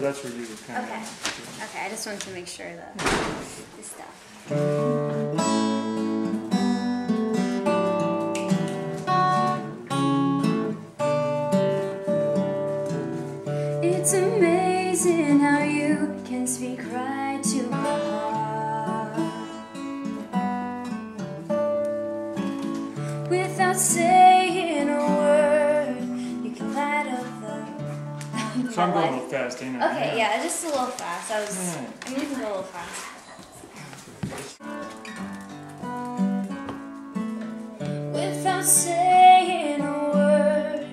that's where you would kind Okay. of... Okay, I just wanted to make sure that this stuff. It's amazing how you can speak right to my heart without saying a word. You can light up the... So I'm going a little fast, ain't I? Okay, yeah, just a little fast. I'm going to go a little fast. Without saying a word,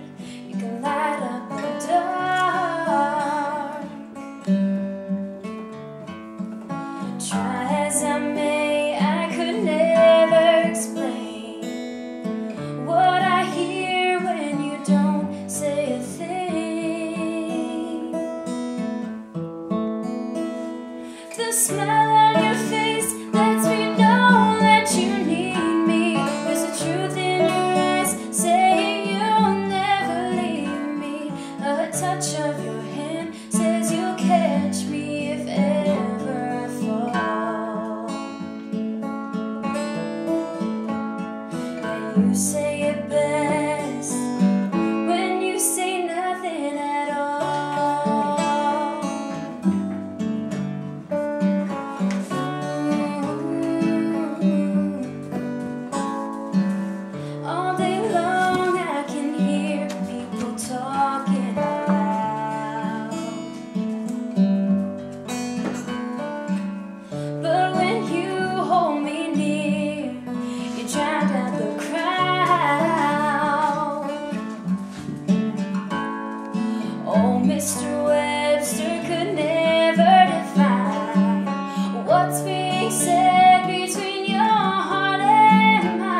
you can light up the dark. Try as I may, I could never explain what I hear when you don't say a thing. The smile on your face lets me know that you need me. There's a truth in your eyes saying you'll never leave me. A touch of your hand says you'll catch me if ever I fall. And you say it best when you say nothing at all. All day long I can hear people talking loud, but when you hold me near, you drown out the crowd. Oh, Mr. Webster could never define what's being said between your heart and mine.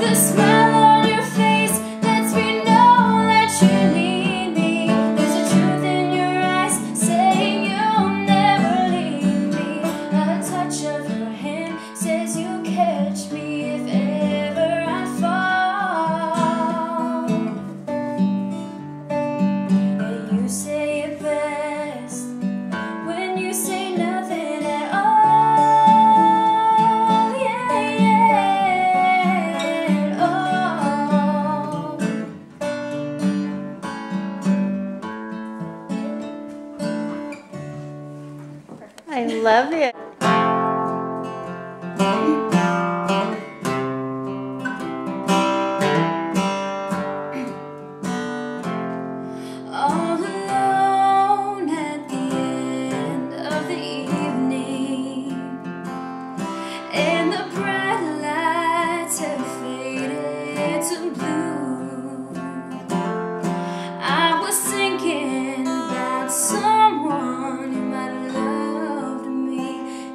The smile on your face lets me know that you need me. There's a truth in your eyes saying you'll never leave me. A touch of your hand says you'll catch me if ever I fall. And you say it best when you say nothing at all. Yeah, yeah, all. I love it. All alone at the end of the evening, and the bright lights have faded to blue. I was thinking about someone who might have loved me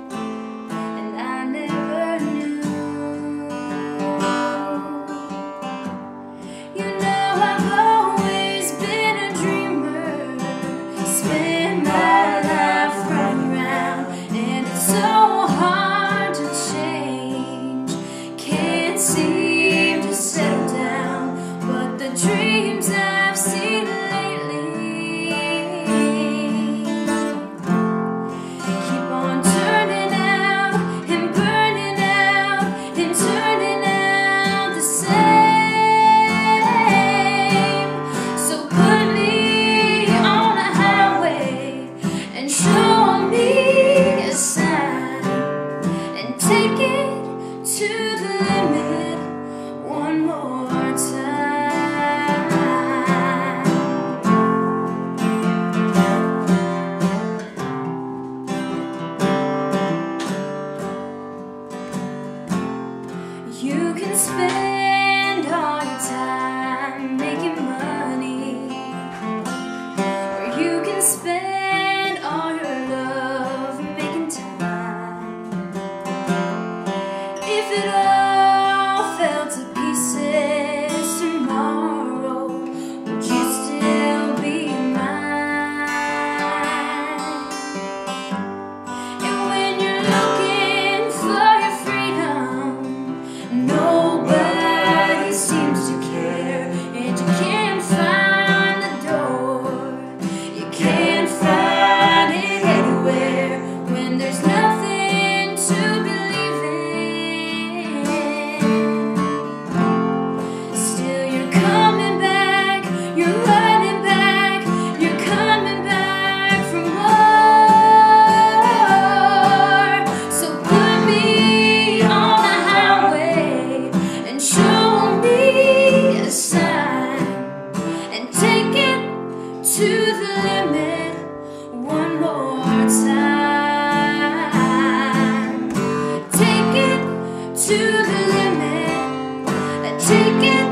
take it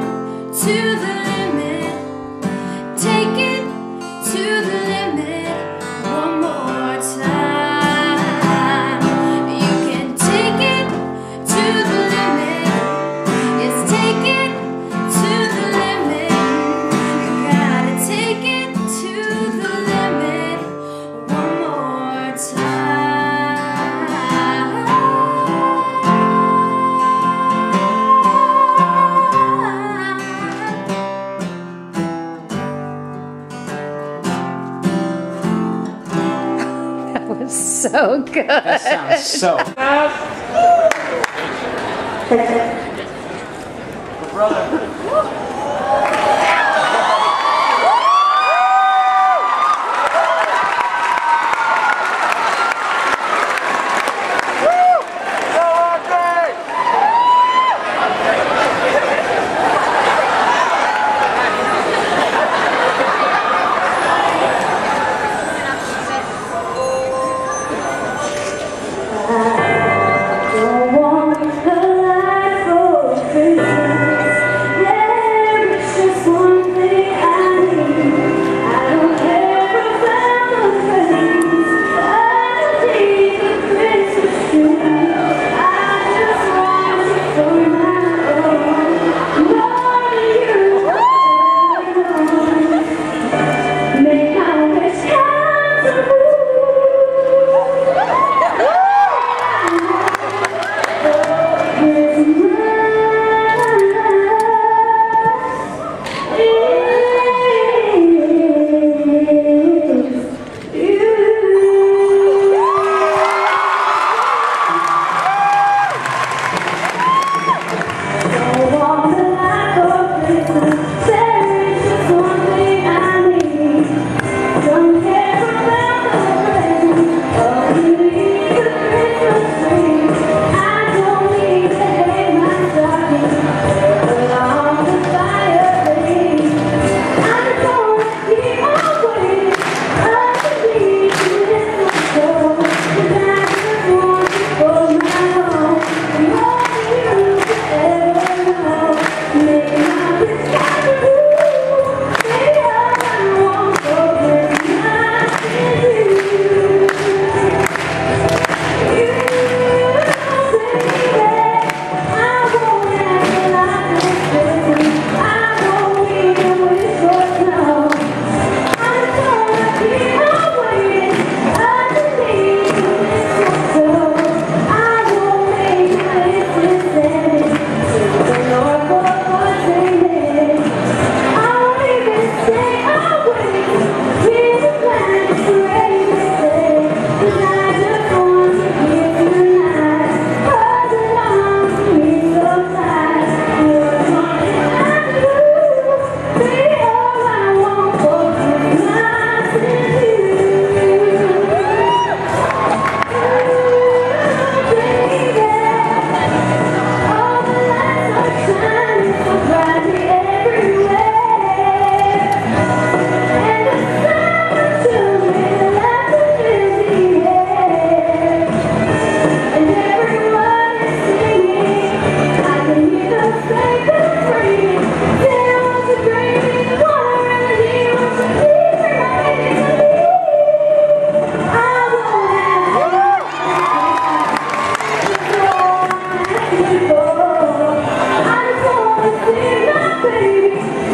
to the limit. Take it to the limit one more time. You can take it to the limit. Yes, take it to the limit. You gotta take it to the limit one more That was so good. That sounds so. baby.